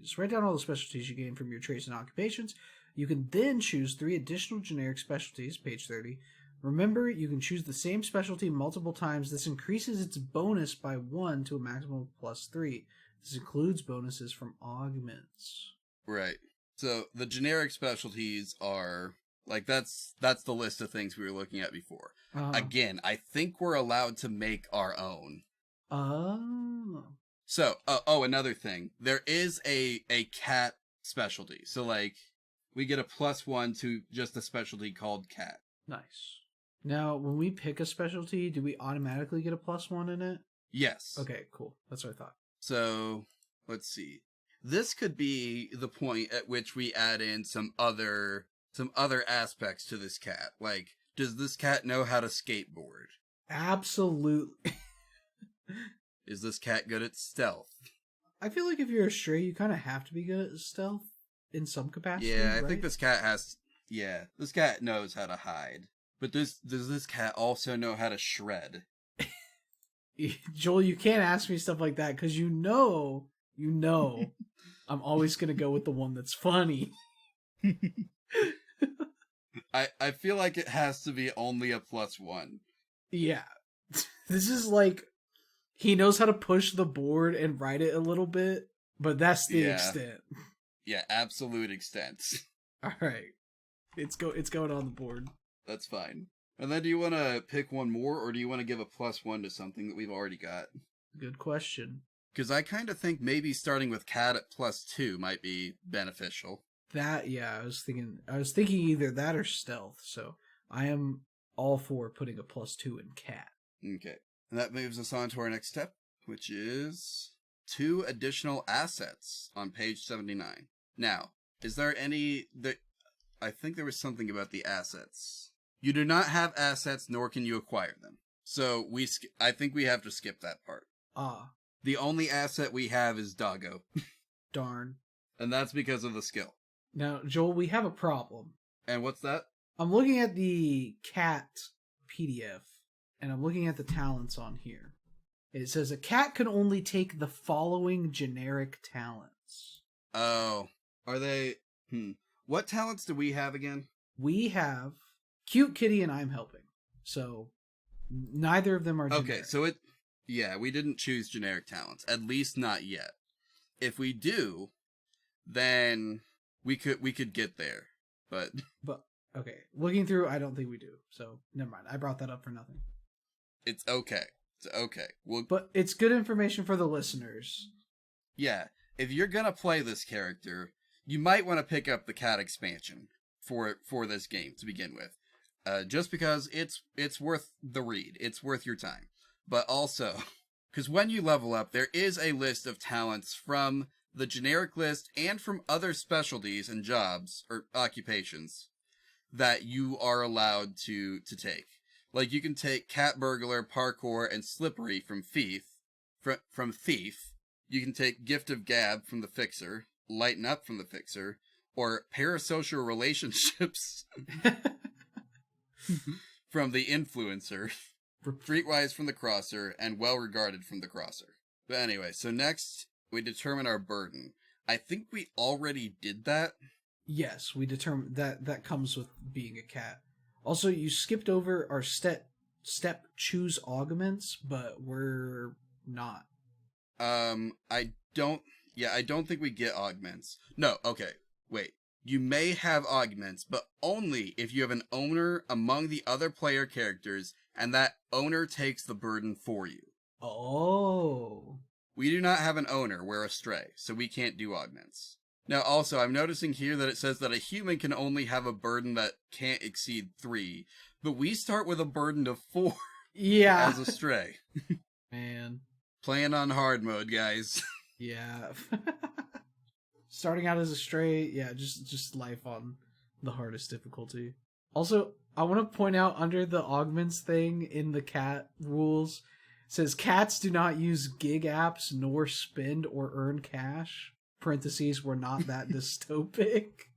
Just write down all the specialties you gain from your traits and occupations. You can then choose 3 additional generic specialties, page 30. Remember, you can choose the same specialty multiple times. This increases its bonus by 1 to a maximum of +3. This includes bonuses from augments. Right. So the generic specialties are, like, that's the list of things we were looking at before. Again, I think we're allowed to make our own. Oh. So, another thing. There is a cat specialty. So, like, we get a +1 to just a specialty called cat. Nice. Now, when we pick a specialty, do we automatically get a +1 in it? Yes. Okay, cool. That's what I thought. So, let's see. This could be the point at which we add in some other aspects to this cat. Like, does this cat know how to skateboard? Absolutely. Is this cat good at stealth? I feel like if you're a stray, you kind of have to be good at stealth in some capacity. Yeah, I right? think this cat has. Yeah, this cat knows how to hide. But does this cat also know how to shred? Joel, you can't ask me stuff like that because you know, I'm always gonna go with the one that's funny. I feel like it has to be only a +1. Yeah, this is like he knows how to push the board and ride it a little bit, but that's the extent. Yeah, absolute extent. All right, it's going on the board. That's fine. And then do you want to pick one more, or do you want to give a +1 to something that we've already got? Good question. Because I kind of think maybe starting with cat at +2 might be beneficial. That, yeah, I was thinking either that or stealth. So I am all for putting a +2 in cat. Okay. And that moves us on to our next step, which is 2 additional assets on page 79. Now, is there any that I think there was something about the assets. You do not have assets, nor can you acquire them. So I think we have to skip that part. The only asset we have is Doggo. Darn. And that's because of the skill. Now, Joel, we have a problem. And what's that? I'm looking at the cat PDF, and I'm looking at the talents on here. It says a cat can only take the following generic talents. Oh. Are they... What talents do we have again? We have Cute Kitty and I'm Helping. So, neither of them are generic. Okay, so yeah, we didn't choose generic talents. At least not yet. If we do, then we could get there. But okay, looking through, I don't think we do. So never mind. I brought that up for nothing. It's okay. It's okay. But it's good information for the listeners. Yeah, if you're gonna play this character, you might want to pick up the cat expansion for this game to begin with. Just because it's worth the read. It's worth your time. But also, because when you level up, there is a list of talents from the generic list and from other specialties and jobs or occupations that you are allowed to take. Like you can take cat burglar, parkour, and slippery from thief. From thief, you can take gift of gab from the fixer, lighten up from the fixer, or parasocial relationships from the influencer, streetwise from the crosser, and well-regarded from the crosser. But anyway, so next, we determine our burden. I think we already did that. Yes, we determined that comes with being a cat. Also, you skipped over our step choose augments, but we're not. I don't think we get augments. No, okay, wait. You may have augments, but only if you have an owner among the other player characters, and that owner takes the burden for you. Oh. We do not have an owner, we're a stray, so we can't do augments. Now also, I'm noticing here that it says that a human can only have a burden that can't exceed 3, but we start with a burden of 4 yeah. as a stray. Man. Playing on hard mode, guys. Yeah. Starting out as a stray, yeah, just life on the hardest difficulty. Also, I want to point out under the augments thing in the cat rules, it says cats do not use gig apps nor spend or earn cash. Parentheses, we're not that dystopic.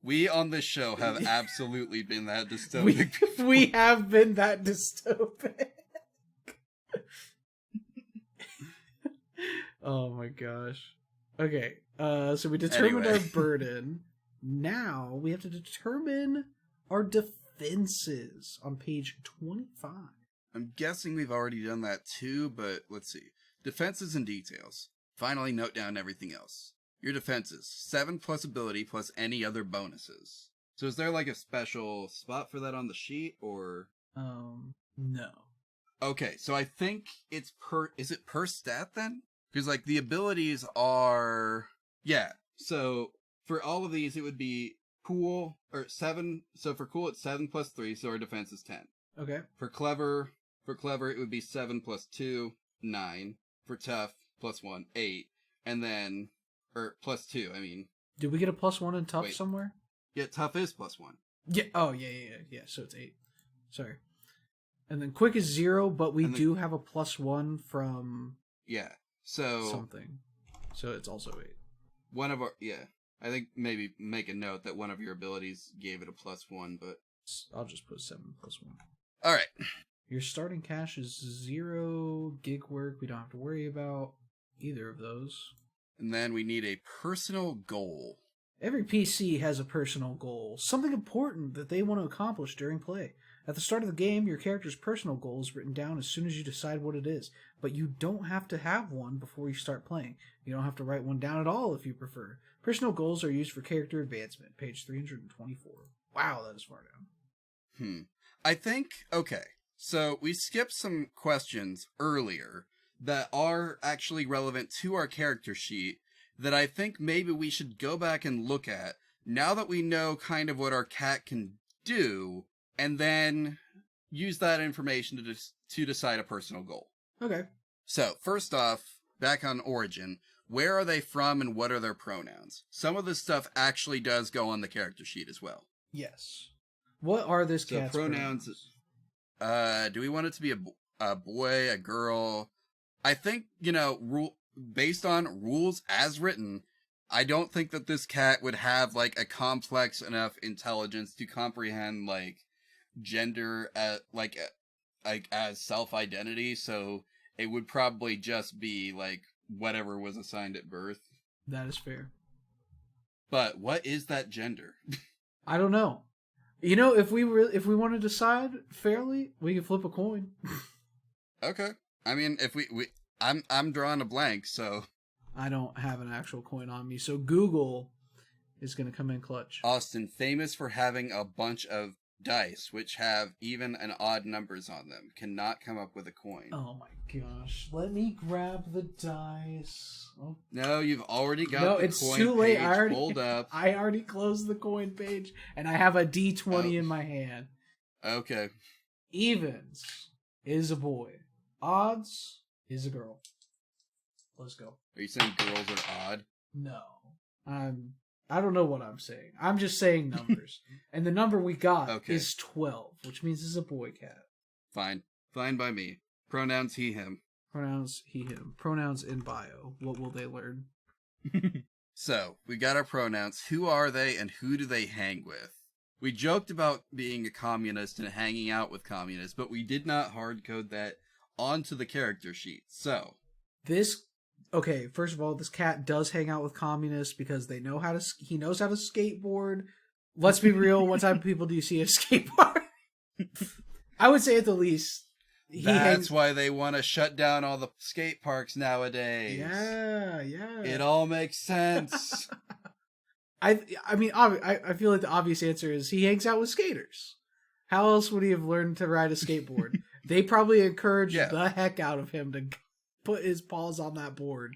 We on this show have absolutely been that dystopic. We have been that dystopic. Oh my gosh. Okay, so we determined our burden. Now we have to determine our defenses on page 25. I'm guessing we've already done that too, but let's see. Defenses and details. Finally, note down everything else. Your defenses, 7 plus ability plus any other bonuses. So is there like a special spot for that on the sheet, or? No. Okay, so I think it's is it per stat then? Because like the abilities are, yeah. So for all of these, it would be cool, or 7. So for cool, it's 7 plus 3, so our defense is 10. Okay. For clever, it would be 7 plus 2, 9. For tough, plus 1, 8. And then, or plus 2, I mean. Did we get a +1 in tough somewhere? Yeah, tough is plus 1. Yeah. Oh, yeah. So it's 8. Sorry. And then quick is 0, but we do have a +1 from. Yeah. So something. So it's also 8. one of our I think maybe make a note that one of your abilities gave it a +1, but I'll just put 7 + 1. all right. Your starting cash is 0. Gig work, we don't have to worry about either of those. And then we need a personal goal. Every PC has a personal goal, something important that they want to accomplish during play. At the start of the game, your character's personal goal is written down as soon as you decide what it is, but you don't have to have one before you start playing. You don't have to write one down at all if you prefer. Personal goals are used for character advancement, page 324. Wow, that is far down. I think, okay, so we skipped some questions earlier that are actually relevant to our character sheet that I think maybe we should go back and look at now that we know kind of what our cat can do, and then use that information to decide a personal goal. Okay. So, first off, back on Origin, where are they from and what are their pronouns? Some of this stuff actually does go on the character sheet as well. Yes. What are this So cat's pronouns? Do we want it to be a boy, a girl? I think, based on rules as written, I don't think that this cat would have, like, a complex enough intelligence to comprehend, like, gender as self-identity, so it would probably just be, like, whatever was assigned at birth. That is fair. But what is that gender? I don't know. If we want to decide fairly, we can flip a coin. Okay. I mean, if I'm drawing a blank, so I don't have an actual coin on me, so Google is going to come in clutch. Austin, famous for having a bunch of dice, which have even and odd numbers on them, cannot come up with a coin. Oh my gosh. Let me grab the dice. Oh. No, you've already got the it's coin too late. page pulled up. I already closed the coin page, and I have a D20 in my hand. Okay. Evens is a boy. Odds is a girl. Let's go. Are you saying girls are odd? No. I don't know what I'm saying. I'm just saying numbers. And the number we got is 12, which means it's a boy cat. Fine. Fine by me. Pronouns he, him. Pronouns he, him. Pronouns in bio. What will they learn? So, we got our pronouns. Who are they and who do they hang with? We joked about being a communist and hanging out with communists, but we did not hard-code that onto the character sheet. So, okay, first of all, this cat does hang out with communists because he knows how to skateboard. Let's be real, what type of people do you see at a skateboard? I would say at the least that's why they want to shut down all the skate parks nowadays. Yeah. It all makes sense. I mean, I feel like the obvious answer is he hangs out with skaters. How else would he have learned to ride a skateboard? They probably encouraged the heck out of him to put his paws on that board.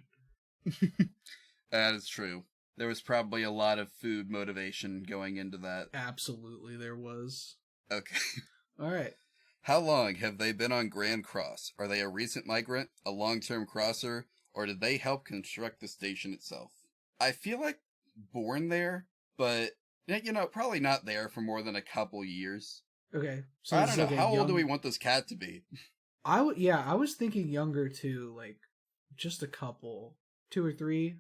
That is true. There was probably a lot of food motivation going into that. Absolutely, there was. Okay. All right. How long have they been on Grand Cross? Are they a recent migrant, a long-term crosser, or did they help construct the station itself? I feel like born there, but, probably not there for more than a couple years. Okay. So I don't know. How old do we want this cat to be? I was thinking younger too, like just a couple, 2 or 3.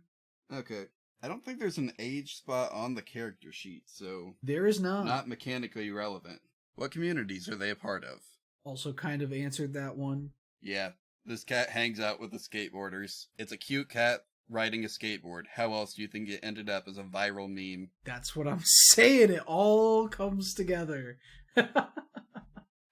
Okay. I don't think there's an age spot on the character sheet, so there is not. Not mechanically relevant. What communities are they a part of? Also kind of answered that one. Yeah, this cat hangs out with the skateboarders. It's a cute cat riding a skateboard. How else do you think it ended up as a viral meme? That's what I'm saying. It all comes together.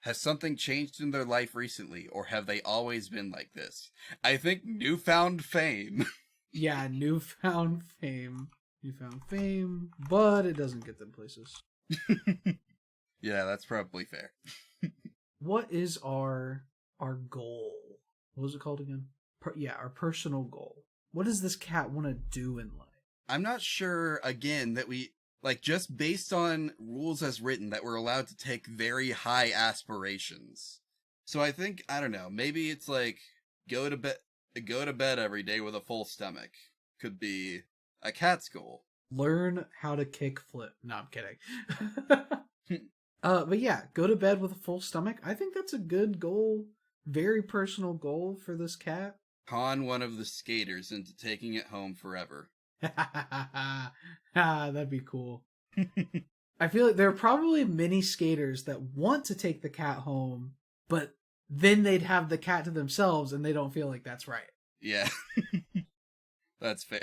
Has something changed in their life recently, or have they always been like this? I think newfound fame. Yeah, newfound fame. Newfound fame, but it doesn't get them places. Yeah, that's probably fair. What is our goal? What was it called again? Our personal goal. What does this cat want to do in life? I'm not sure, again, that we, just based on rules as written, that we're allowed to take very high aspirations. So I think, I don't know, maybe it's go to bed every day with a full stomach. Could be a cat's goal. Learn how to kick flip. No, I'm kidding. But yeah, go to bed with a full stomach. I think that's a good goal. Very personal goal for this cat. Con one of the skaters into taking it home forever. That'd be cool. I feel like there are probably many skaters that want to take the cat home, but then they'd have the cat to themselves and they don't feel like that's right. Yeah. That's fair.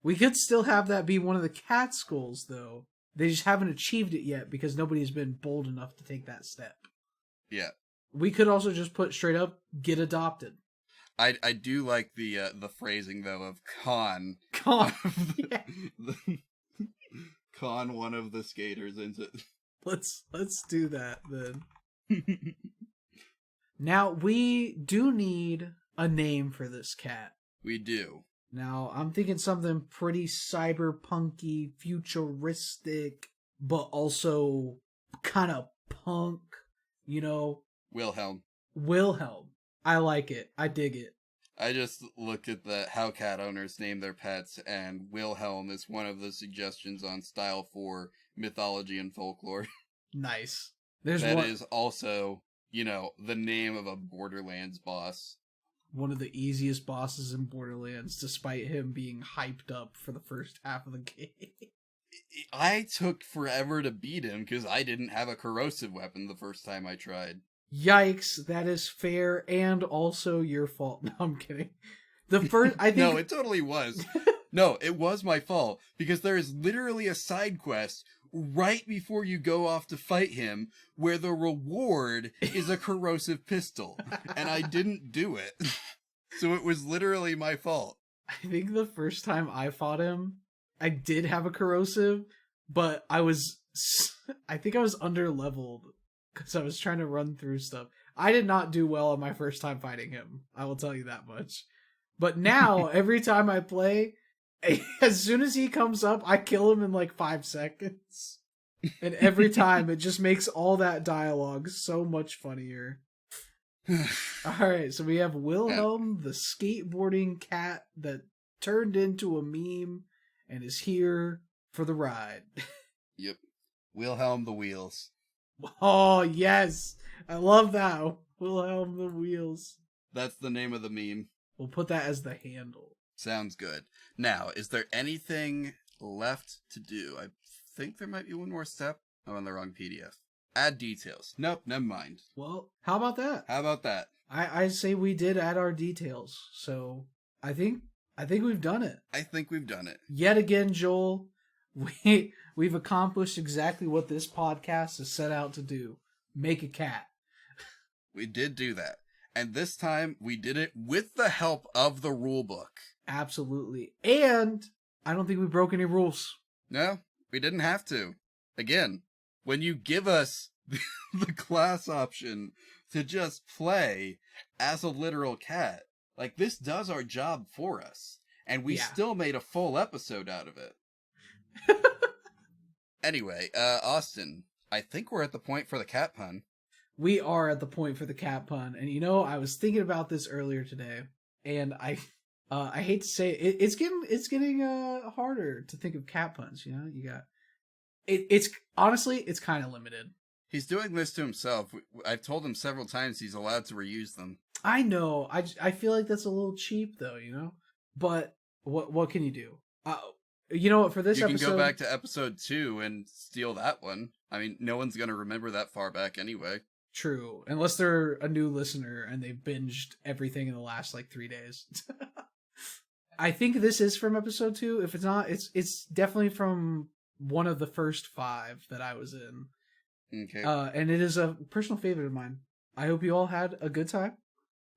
We could still have that be one of the cat's goals, though. They just haven't achieved it yet because nobody's been bold enough to take that step. Yeah. We could also just put straight up, get adopted. I do like the phrasing, though, of con. Con. Yeah. Con one of the skaters into... Let's do that, then. Now, we do need a name for this cat. We do. Now, I'm thinking something pretty cyberpunky, futuristic, but also kind of punk, you know? Wilhelm. Wilhelm. I like it. I dig it. I just looked at how cat owners name their pets, and Wilhelm is one of the suggestions on Style for Mythology and Folklore. Nice. That is also, the name of a Borderlands boss. One of the easiest bosses in Borderlands, despite him being hyped up for the first half of the game. I took forever to beat him because I didn't have a corrosive weapon the first time I tried. Yikes, that is fair and also your fault. No, I'm kidding. I think No, it totally was. No, it was my fault because there is literally a side quest right before you go off to fight him where the reward is a corrosive pistol, and I didn't do it. So it was literally my fault. I think the first time I fought him, I did have a corrosive, but I think I was under-leveled because I was trying to run through stuff. I did not do well on my first time fighting him. I will tell you that much. But now, every time I play, as soon as he comes up, I kill him in like 5 seconds. And every time, it just makes all that dialogue so much funnier. Alright, so we have Wilhelm, the skateboarding cat that turned into a meme and is here for the ride. Yep. Wilhelm the Wheels. Oh, yes. I love that. Wilhelm the Wheels. That's the name of the meme. We'll put that as the handle. Sounds good. Now, is there anything left to do? I think there might be one more step. I'm on the wrong PDF. Add details. Nope, never mind. Well, how about that? How about that? I say we did add our details. So I think we've done it. I think we've done it. Yet again, Joel, we've accomplished exactly what this podcast is set out to do. Make a cat. We did do that. And this time, we did it with the help of the rulebook. Absolutely. And I don't think we broke any rules. No, we didn't have to. Again, when you give us the class option to just play as a literal cat, like, this does our job for us. And we still made a full episode out of it. Anyway, Austin, I think we're at the point for the cat pun. We are at the point for the cat pun. And I was thinking about this earlier today, and I hate to say it, it's getting harder to think of cat puns, You got it's honestly, it's kind of limited. He's doing this to himself. I've told him several times he's allowed to reuse them. I know. I feel like that's a little cheap though, But what can you do? You know what, for this episode... You can go back to episode 2 and steal that one. I mean, no one's going to remember that far back anyway. True. Unless they're a new listener and they've binged everything in the last, 3 days. I think this is from episode 2. If it's not, it's definitely from one of the first 5 that I was in. Okay. And it is a personal favorite of mine. I hope you all had a good time.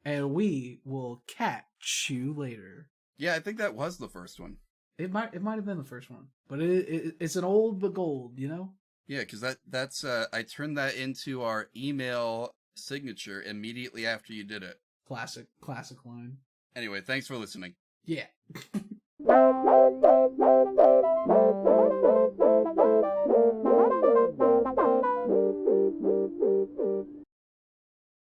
And we will catch you later. Yeah, I think that was the first one. It might have been the first one, but it's an old but gold, Yeah, because that's I turned that into our email signature immediately after you did it. Classic line. Anyway, thanks for listening. Yeah.